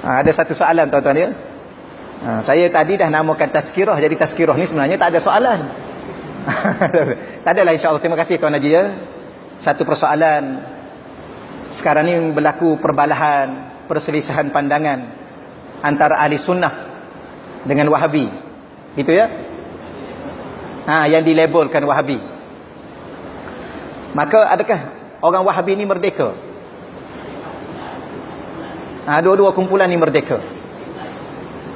Ada satu soalan tuan-tuan ya. Saya tadi dah namakan tazkirah, jadi tazkirah ni sebenarnya tak ada soalan. Tak adalah, insya-Allah. Terima kasih Tuan Haji ya. Satu persoalan. Sekarang ni berlaku perbalahan, perselisihan pandangan antara ahli sunnah dengan Wahabi. Gitu ya. Yang dilabelkan Wahabi. Maka adakah orang Wahabi ni merdeka? Dua-dua kumpulan ni merdeka.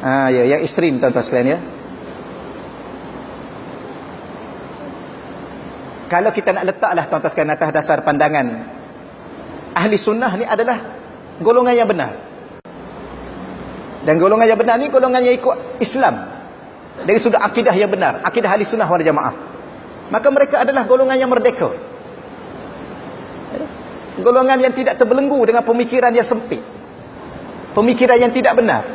Ya, yang ekstrim tuan-tuan sekalian ya. Kalau kita nak letaklah tuan-tuan sekalian atas dasar pandangan ahli sunnah ni adalah golongan yang benar. Dan golongan yang benar ni golongan yang ikut Islam dari sudut akidah yang benar, akidah ahli sunnah wal jamaah. Maka mereka adalah golongan yang merdeka. Golongan yang tidak terbelenggu dengan pemikiran yang sempit, pemikiran yang tidak benar.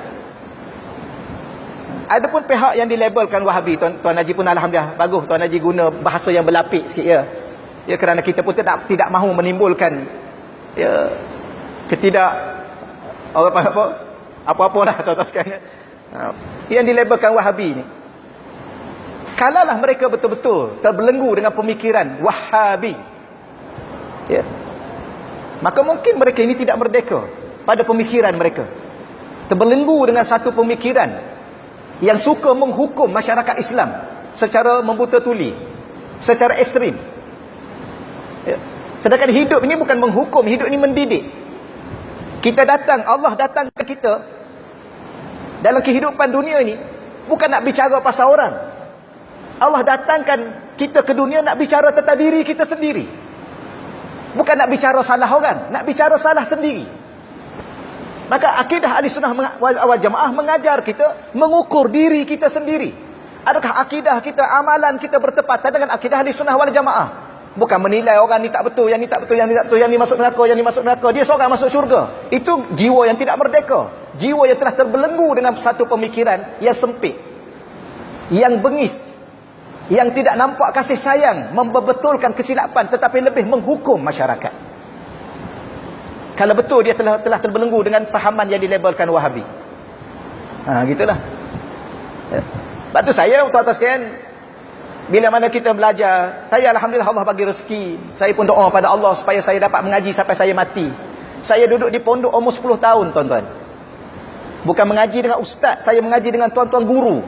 Adapun pihak yang dilabelkan Wahabi, Tuan Haji pun alhamdulillah bagus Tuan Haji guna bahasa yang berlapik sikit ya. Ya, kerana kita pun tidak mahu menimbulkan ya apa-apa dah tuan-tuan sekalian. Yang dilabelkan Wahabi ni, kalaulah mereka betul-betul terbelenggu dengan pemikiran Wahabi, ya, maka mungkin mereka ini tidak merdeka pada pemikiran mereka. Terbelenggu dengan satu pemikiran yang suka menghukum masyarakat Islam secara membuta tuli, secara ekstrim. Ya. Sedangkan hidup ini bukan menghukum, hidup ini mendidik. Allah datang ke kita dalam kehidupan dunia ini bukan nak bicara pasal orang. Allah datangkan kita ke dunia nak bicara tentang diri kita sendiri. Bukan nak bicara salah orang, nak bicara salah sendiri. Maka akidah ahli sunnah wal jamaah mengajar kita mengukur diri kita sendiri. Adakah akidah kita, amalan kita bertepatan dengan akidah ahli sunnah wal jamaah? Bukan menilai orang ni tak betul, yang ni tak betul, yang ni tak betul, yang ni masuk neraka, yang ni masuk neraka, dia seorang masuk syurga. Itu jiwa yang tidak merdeka. Jiwa yang telah terbelenggu dengan satu pemikiran yang sempit, yang bengis, yang tidak nampak kasih sayang, membetulkan kesilapan, tetapi lebih menghukum masyarakat. Kalau betul dia telah terbelenggu dengan fahaman yang dilabelkan Wahabi. Gitulah. Sebab tu saya, tuan-tuan sekalian, bila mana kita belajar, saya alhamdulillah Allah bagi rezeki. Saya pun doa pada Allah supaya saya dapat mengaji sampai saya mati. Saya duduk di pondok umur 10 tahun, tuan-tuan. Bukan mengaji dengan ustaz, saya mengaji dengan tuan-tuan guru.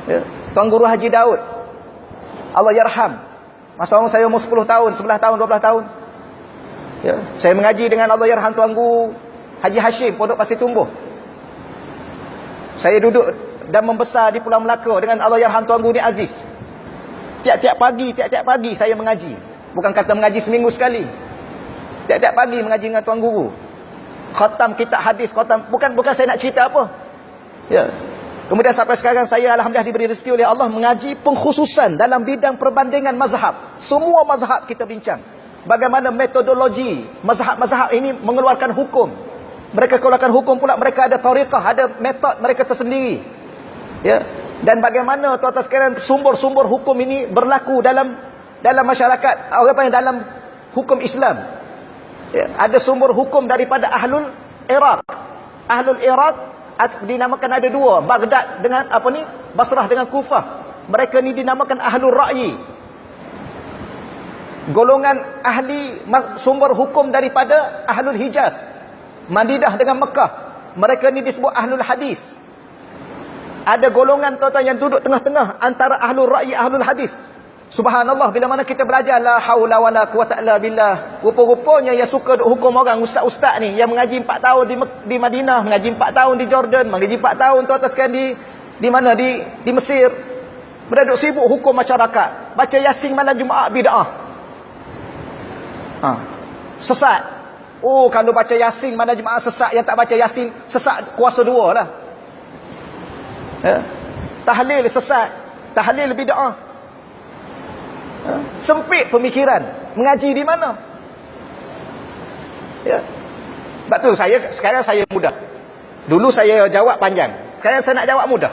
Ya, Tuan Guru Haji Daud, Allah yarham. Masa saya umur 10 tahun, 11 tahun, 12 tahun. Ya, saya mengaji dengan Allah yarham Tuan Guru Haji Hashim, Pondok Pasir Tumbuh. Saya duduk dan membesar di Pulau Melaka dengan Allah yarham Tuan Guru Ni Aziz. Tiap-tiap pagi saya mengaji. Bukan kata mengaji seminggu sekali. Tiap-tiap pagi mengaji dengan Tuan Guru. Khatam kitab hadis, bukan saya nak cerita apa. Ya. Kemudian sampai sekarang saya alhamdulillah diberi rezeki oleh Allah mengaji pengkhususan dalam bidang perbandingan mazhab. Semua mazhab kita bincang. Bagaimana metodologi mazhab-mazhab ini mengeluarkan hukum. Mereka keluarkan hukum pula, mereka ada tariqah, ada metod mereka tersendiri. Ya. Dan bagaimana tuan-tuan sekalian sumber-sumber hukum ini berlaku dalam masyarakat, dalam hukum Islam. Ya. Ada sumber hukum daripada Ahlul Iraq. Ahlul Iraq dinamakan ada dua, Baghdad dengan Basrah dengan Kufah. Mereka ni dinamakan Ahlul Ra'yi. Golongan ahli sumber hukum daripada Ahlul Hijaz, Madinah dengan Mekah. Mereka ni disebut Ahlul Hadis. Ada golongan tuan-tuan yang duduk tengah-tengah antara Ahlul Ra'yi, Ahlul Hadis. Subhanallah, bila mana kita belajar la haula wala quwata illa billah, rupa-rupanya yang suka hukum orang, ustaz-ustaz ni yang mengaji 4 tahun di Madinah, mengaji 4 tahun di Jordan, mengaji 4 tahun tuan-tuan sekalian di mana di Mesir. Mereka duduk sibuk hukum masyarakat, baca Yasin malam Jumaat bid'ah. Sesat. Kalau baca Yasin mana jemaah sesat, yang tak baca Yasin sesat kuasa 2 lah. Ya. Tahlil sesat, tahlil bid'ah. Sempit pemikiran. Mengaji di mana? Ya. Sebab tu sekarang saya mudah. Dulu saya jawab panjang, sekarang saya nak jawab mudah.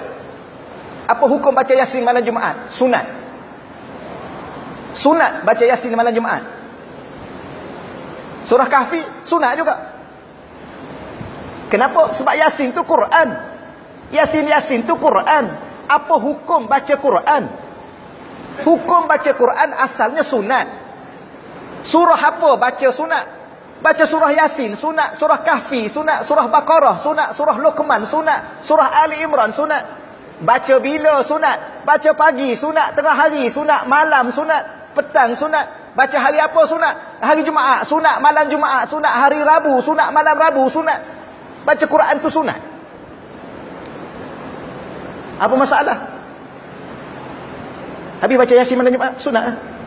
Apa hukum baca Yasin malam Jumaat? Sunat. Sunat baca Yasin malam Jumaat. Surah Kahfi sunat juga. Kenapa? Sebab Yasin tu Quran. Yasin tu Quran. Apa hukum baca Quran? Hukum baca Quran asalnya sunat. Surah apa baca sunat? Baca surah Yasin sunat, surah Kahfi sunat, surah Baqarah sunat, surah Luqman sunat, surah Ali Imran sunat. Baca bila sunat? Baca pagi sunat, tengah hari sunat, malam sunat, petang sunat. Baca hari apa sunat? Hari Jumaat sunat, malam Jumaat sunat, hari Rabu sunat, malam Rabu sunat. Baca Quran tu sunat. Apa masalah? Habis baca Yasin malam Jumaat sunat.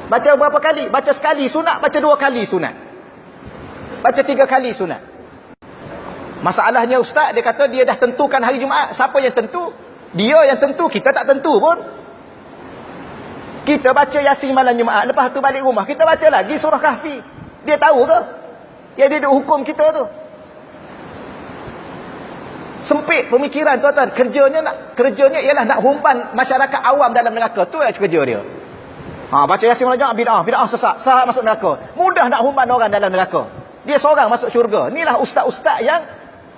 Baca berapa kali? Baca sekali sunat, baca 2 kali sunat. Baca 3 kali sunat. Masalahnya ustaz, dia kata dia dah tentukan hari Jumaat. Siapa yang tentu? Dia yang tentu, kita tak tentu pun. Kita baca Yasin malam Jumaat, lepas tu balik rumah kita baca lagi surah Kahfi. Dia tahu ke? Ya, dia duk hukum kita tu. Sempit pemikiran tuan-tuan. Kerjanya ialah nak humpan masyarakat awam dalam neraka. Tu yang kerja dia. Baca Yasin malam Jumaat, bid'ah sesat masuk neraka. Mudah nak humban orang dalam neraka. Dia seorang masuk syurga. Inilah ustaz-ustaz yang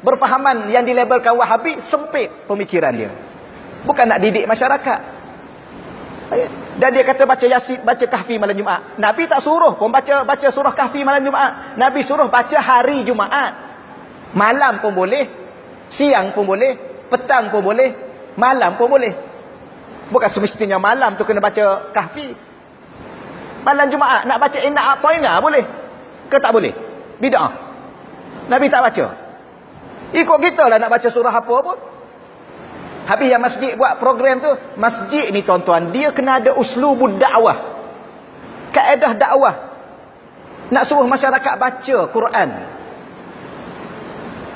berfahaman, yang dilabelkan Wahabi. Sempit pemikiran dia. Bukan nak didik masyarakat. Dan dia kata baca Yasin, baca Kahfi malam Jumaat. Nabi tak suruh pun baca surah Kahfi malam Jumaat. Nabi suruh baca hari Jumaat. Malam pun boleh, siang pun boleh, petang pun boleh, malam pun boleh. Bukan semestinya malam tu kena baca Kahfi. Malam Jumaat nak baca Inna A'tayna boleh ke tak boleh? Bid'ah. Nabi tak baca. Ikut kita lah nak baca surah apa pun. Habis yang masjid buat program tu, masjid ni tuan-tuan, dia kena ada uslubud dakwah, kaedah dakwah. Nak suruh masyarakat baca Quran.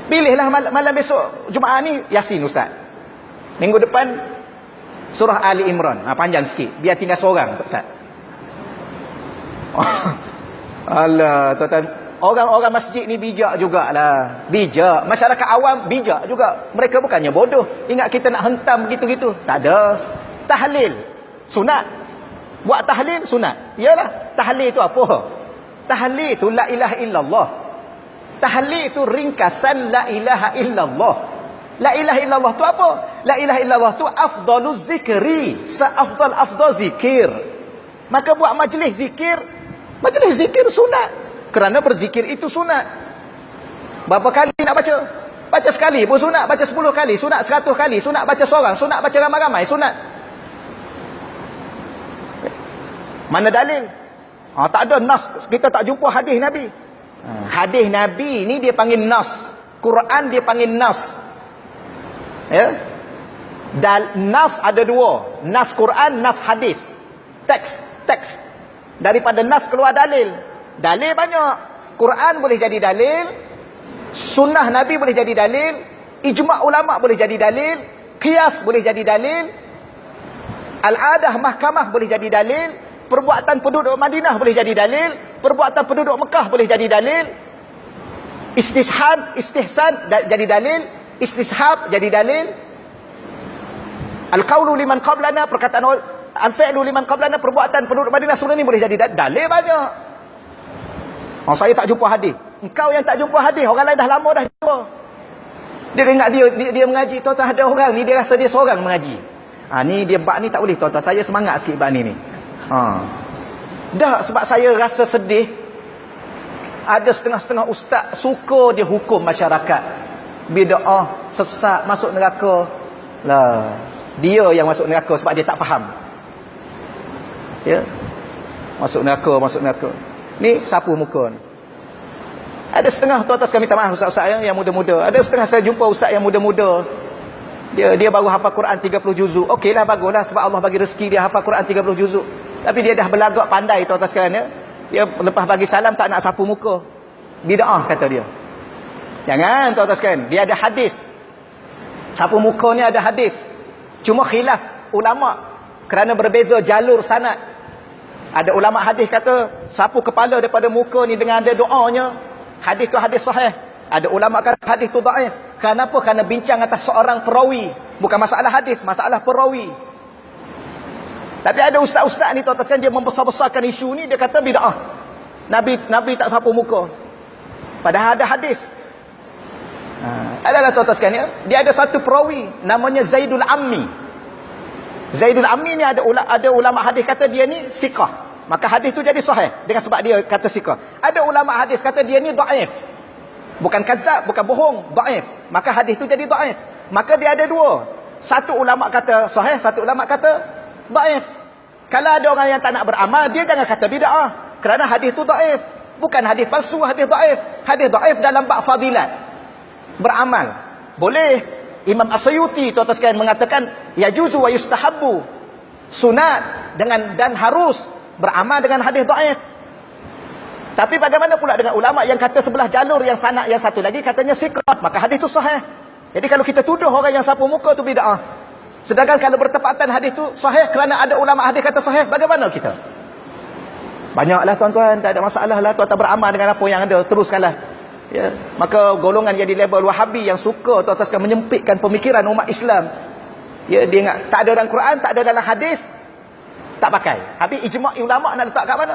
Pilihlah malam besok Jumaat ni Yasin ustaz. Minggu depan surah Ali Imran. Panjang sikit, biar tinggal seorang ustaz. Alah tuan-tuan, orang-orang masjid ni bijak jugalah. Bijak. Masyarakat awam bijak juga. Mereka bukannya bodoh. Ingat kita nak hentam begitu-gitu. Tak ada. Tahlil sunat. Buat tahlil sunat. Iyalah, tahlil tu apa? Tahlil tu la ilaha illallah. Tahlil tu ringkasan la ilaha illallah. La ilaha illallah tu apa? La ilaha illallah tu afdaluz zikri. Seafdal zikir. Maka buat majlis zikir. Majlis zikir sunat. Kerana berzikir itu sunat. Berapa kali nak baca? Baca sekali pun sunat. Baca 10 kali sunat, 100 kali sunat. Baca seorang sunat, baca ramai-ramai sunat. Mana dalil? Tak ada nas. Kita tak jumpa hadis Nabi. Hadis Nabi ni dia panggil nas. Quran dia panggil nas. Ya? Dan nas ada 2. Nas Quran, nas hadis. Teks. Daripada nas keluar dalil. Dalil banyak. Quran boleh jadi dalil, sunnah Nabi boleh jadi dalil, ijma' ulama' boleh jadi dalil, qiyas boleh jadi dalil, al-adah mahkamah boleh jadi dalil, perbuatan penduduk Madinah boleh jadi dalil, perbuatan penduduk Mekah boleh jadi dalil, istihsan jadi dalil, istishab jadi dalil, al-qawlu liman qablana, perkataan al-fi'lu liman qablana, perbuatan penduduk Madinah sebelum ni boleh jadi dalil banyak. Saya tak jumpa hadis. Engkau yang tak jumpa hadis, orang lain dah lama dah jumpa. Dia ingat dia mengaji. Tuan-tuan, ada orang ni dia rasa dia seorang mengaji. Ni dia bab ni tak boleh tuan-tuan. Saya semangat sikit bab ni. Dah sebab saya rasa sedih. Ada setengah-setengah ustaz suka dia hukum masyarakat. Bid'ah, sesat, masuk neraka. Lah, dia yang masuk neraka sebab dia tak faham. Ya. Masuk neraka. Ni sapu muka ni. Ada setengah tuan-tuan sekalian, minta maaf ustaz-ustaz yang muda-muda. Ada setengah saya jumpa ustaz yang muda-muda. Dia baru hafal Quran 30 juzuk. Okeylah, baguslah sebab Allah bagi rezeki dia hafal Quran 30 juzuk. Tapi dia dah berlagak pandai tuan-tuan sekalian ya. Dia lepas bagi salam tak nak sapu muka. Bid'ah kata dia. Jangan tuan-tuan sekalian, dia ada hadis. Sapu muka ni ada hadis. Cuma khilaf ulama kerana berbeza jalur sanad. Ada ulama hadis kata sapu kepala daripada muka ni dengan ada doanya. Hadis tu hadis sahih. Ada ulama kata hadis tu dhaif. Kenapa? Kerana bincang atas seorang perawi. Bukan masalah hadis, masalah perawi. Tapi ada ustaz-ustaz ni tuan-tuan sekalian, dia membesar-besarkan isu ni, dia kata bid'ah. Nabi tak sapu muka. Padahal ada hadis. Adalah tuan-tuan sekalian, dia ada satu perawi namanya Zaidul Ammi. Zaidul Ammi ni ada ulama hadis kata dia ni siqah, maka hadis tu jadi sahih dengan sebab dia kata siqah. Ada ulama hadis kata dia ni dhaif, bukan kadzab, bukan bohong, dhaif, maka hadis tu jadi dhaif. Maka dia ada dua, satu ulama kata sahih, satu ulama kata dhaif. Kalau ada orang yang tak nak beramal, dia jangan kata bid'ah, kerana hadis tu dhaif. Bukan hadis palsu, hadis dhaif. Hadis dhaif dalam bab fadilat beramal. Boleh. Imam As-Suyuti tuan-tuan sekalian mengatakan yajuzu wa yustahabbu, sunat dengan dan harus beramal dengan hadis dhaif. Tapi bagaimana pula dengan ulama yang kata sebelah jalur, yang sanad yang satu lagi katanya siqah, maka hadis tu sahih. Jadi kalau kita tuduh orang yang sapu muka tu bid'ah, sedangkan kalau bertepatan hadis tu sahih kerana ada ulama hadis kata sahih, bagaimana kita? Banyaklah tuan-tuan, tak ada masalah lah, tuan-tuan beramal dengan apa yang ada, teruskanlah. Ya, maka golongan yang di label Wahabi yang suka tuan-tuan sekalian menyempitkan pemikiran umat Islam. Ya, dia ingat tak ada dalam Quran, tak ada dalam hadis, tak pakai. Habis ijma' ulama nak letak kat mana?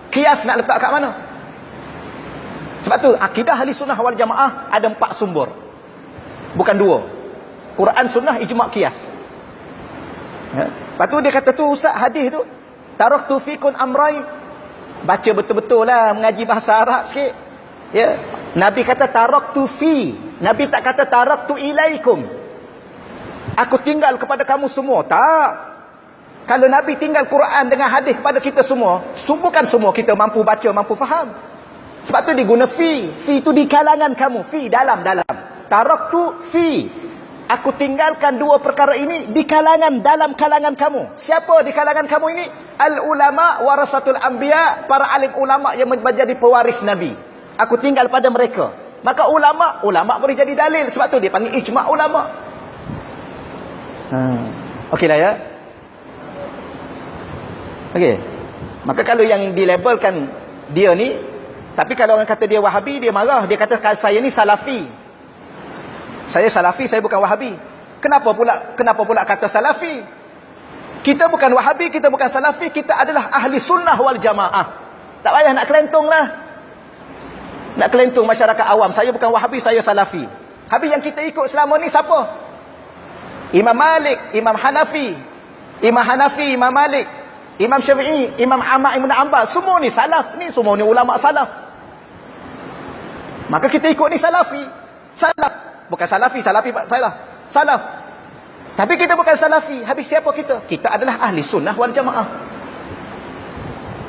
Qiyas nak letak kat mana? Sebab tu akidah ahli sunnah wal jamaah ada 4 sumber, bukan 2. Quran, sunnah, ijma', qiyas. Ya. Lepas tu dia kata tu ustaz, hadis tu taraktu fikun amrain. Baca betul-betul lah, mengaji bahasa Arab sikit. Ya, Nabi kata taraktu fi, Nabi tak kata taraktu ilaikum, aku tinggal kepada kamu semua. Tak. Kalau Nabi tinggal Quran dengan hadis kepada kita semua, bukan semua kita mampu baca, mampu faham. Sebab tu diguna fi. Fi itu di kalangan kamu, fi dalam. Taraktu fi, aku tinggalkan 2 perkara ini di kalangan, dalam kalangan kamu. Siapa di kalangan kamu ini? Al ulama warasatul anbiya, para alim ulama yang menjadi pewaris Nabi. Aku tinggal pada mereka. Maka ulama boleh jadi dalil. Sebab tu dia panggil ijma' ulama. Okeylah ya. Okey. Maka kalau yang dilabelkan dia ni, tapi kalau orang kata dia Wahabi, dia marah. Dia kata saya ni salafi. Saya salafi, saya bukan Wahabi. Kenapa pula kata salafi? Kita bukan Wahabi, kita bukan salafi, kita adalah ahli sunnah wal jamaah. Tak payah nak kelentong lah. Nak kelentung masyarakat awam, saya bukan Wahabi, saya salafi. Habis yang kita ikut selama ni siapa? Imam Malik, Imam Hanafi, Imam Malik, Imam Syafi'i, Imam Ahmad Ibn Hanbal, semua ni salaf, ni semua ni ulama salaf. Maka kita ikut ni salafi. Salaf, bukan salafi salah. Salaf. Tapi kita bukan salafi. Habis siapa kita? Kita adalah ahli sunnah wal jamaah.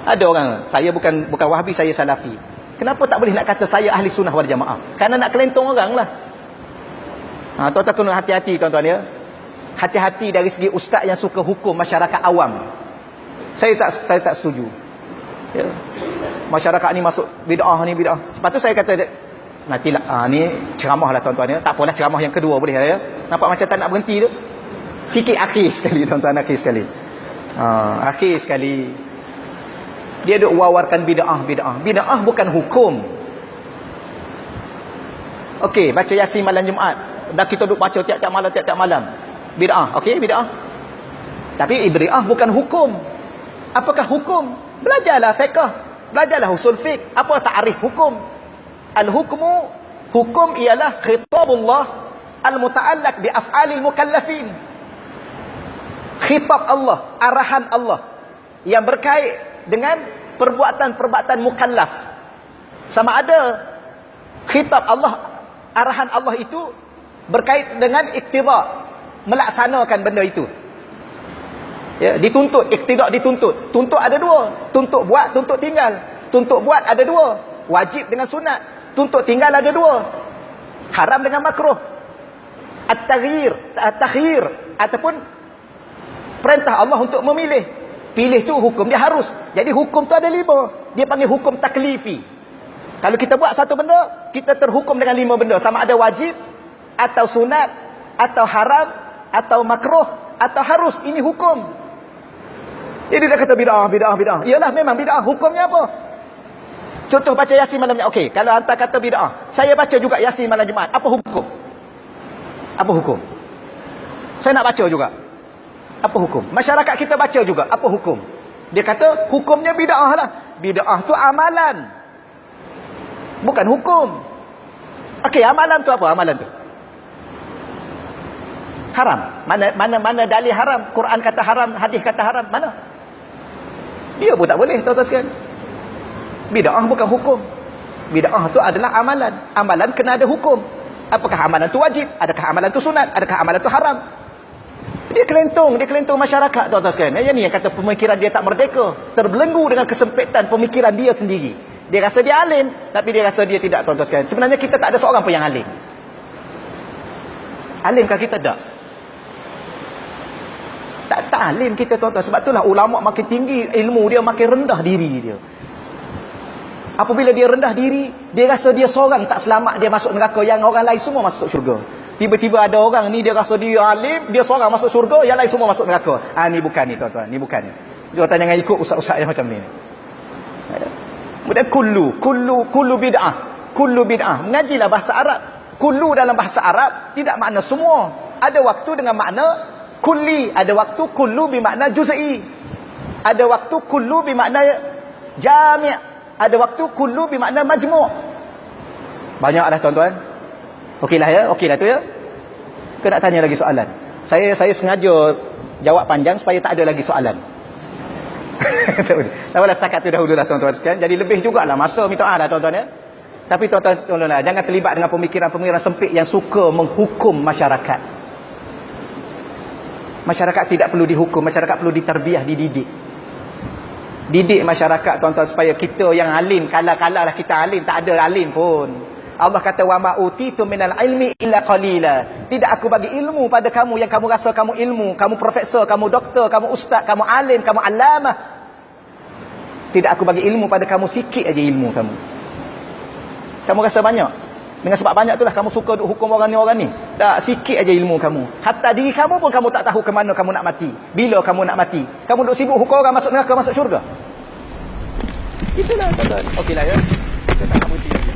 Ada orang, saya bukan Wahabi, saya salafi. Kenapa tak boleh nak kata saya ahli sunnah wal jamaah? Kerana nak kelentong orang lah. Tuan-tuan kena hati-hati tuan-tuan ya. Hati-hati dari segi ustaz yang suka hukum masyarakat awam. Saya tak setuju. Ya. Masyarakat ni masuk bid'ah ni bid'ah. Sebab tu saya kata nantilah ni ceramah lah tuan-tuan ya. Tak apalah, ceramah yang kedua boleh lah ya. Nampak macam tak nak berhenti tu. Sikit akhir sekali tuan-tuan, akhir sekali. Akhir sekali. Dia duk wawarkan bid'ah. Bid'ah bukan hukum. Okey, baca Yasin malam Jumaat. Dah kita duk baca tiap-tiap malam. Bid'ah. Okey, bid'ah. Tapi bid'ah bukan hukum. Apakah hukum? Belajarlah fiqh. Belajarlah usul fiqh. Apa ta'rif hukum? Al-hukmu, hukum ialah khitabullah al-muta'allaq bi af'alil mukallafin. Khitab Allah, arahan Allah yang berkait dengan perbuatan-perbuatan mukallaf. Sama ada khitab Allah, arahan Allah itu berkait dengan iktidak, melaksanakan benda itu. Ya, dituntut, iktidak dituntut. Tuntut ada 2. Tuntut buat, tuntut tinggal. Tuntut buat ada 2. Wajib dengan sunat. Tuntut tinggal ada 2. Haram dengan makruh. At-taghyir ataupun perintah Allah untuk memilih. Pilih tu hukum dia harus. Jadi hukum tu ada 5. Dia panggil hukum taklifi. Kalau kita buat satu benda, kita terhukum dengan 5 benda. Sama ada wajib, atau sunat, atau haram, atau makruh, atau harus. Ini hukum. Jadi dia kata bid'ah. Iyalah memang bid'ah. Hukumnya apa? Contoh baca Yasin malam Jumaat. Okey, kalau hantar kata bid'ah, saya baca juga Yasin malam Jumaat. Apa hukum? Saya nak baca juga. Apa hukum? Masyarakat kita baca juga. Apa hukum? Dia kata hukumnya bid'ah lah. Bid'ah tu amalan, bukan hukum. Okey, amalan tu apa? Amalan tu haram. Mana dalil haram? Quran kata haram, hadis kata haram, mana? Dia pun tak boleh, tuan-tuan sekalian. Bid'ah bukan hukum. Bid'ah tu adalah amalan. Amalan kena ada hukum. Apakah amalan tu wajib? Adakah amalan tu sunat? Adakah amalan tu haram? Dia kelentung masyarakat, tuan-tuan sekalian. Yang ni yang kata pemikiran dia tak merdeka, terbelenggu dengan kesempitan pemikiran dia sendiri. Dia rasa dia alim, tapi dia rasa dia tidak, tuan-tuan sekalian. Sebenarnya kita tak ada seorang pun yang alim. Alimkah kita? Tak alim kita, tuan-tuan. Sebab itulah ulama makin tinggi ilmu dia, makin rendah diri dia. Apabila dia rendah diri, dia rasa dia seorang tak selamat, dia masuk neraka, yang orang lain semua masuk syurga. Tiba-tiba ada orang ni, dia rasa dia alim, dia seorang masuk syurga, yang lain semua masuk neraka. Ni bukan ni, tuan-tuan. Ni bukan ni. Tuan-tuan jangan ikut ustaz-ustaz yang macam ni. Kemudian kullu bid'ah. Kullu bid'ah. Mengajilah bahasa Arab. Kullu dalam bahasa Arab tidak makna semua. Ada waktu dengan makna kulli, ada waktu kullu bermakna juz'i, ada waktu kullu bermakna jami', ada waktu kullu bermakna majmu'. Banyaklah, tuan-tuan. Okeylah ya, okeylah tu ya. Ke nak tanya lagi soalan? Saya sengaja jawab panjang supaya tak ada lagi soalan. Tak apalah, setakat tu dahululah, tuan-tuan sekalian. Jadi lebih jugalah masa, minta maaf lah, tuan-tuan ya. Tapi tuan-tuan, jangan terlibat dengan pemikiran-pemikiran sempit yang suka menghukum masyarakat. Masyarakat tidak perlu dihukum, masyarakat perlu ditarbiyah, dididik. Didik masyarakat, tuan-tuan, supaya kita yang alim, kala-kala lah kita alim, tak ada alim pun. Allah kata, wa ma utitu minal ilmi illa qalila. Tidak aku bagi ilmu pada kamu yang kamu rasa kamu ilmu, kamu profesor, kamu doktor, kamu ustaz, kamu alim, kamu alamah. Tidak aku bagi ilmu pada kamu, sikit aja ilmu kamu. Kamu rasa banyak. Dengan sebab banyak itulah kamu suka hukum orang ni. Tak, sikit aja ilmu kamu. Hatta diri kamu pun kamu tak tahu ke mana kamu nak mati. Bila kamu nak mati. Kamu duk sibuk hukum orang masuk neraka, masuk syurga. Itulah, tuan-tuan. Okeylah ya. Kita tak nak berhenti.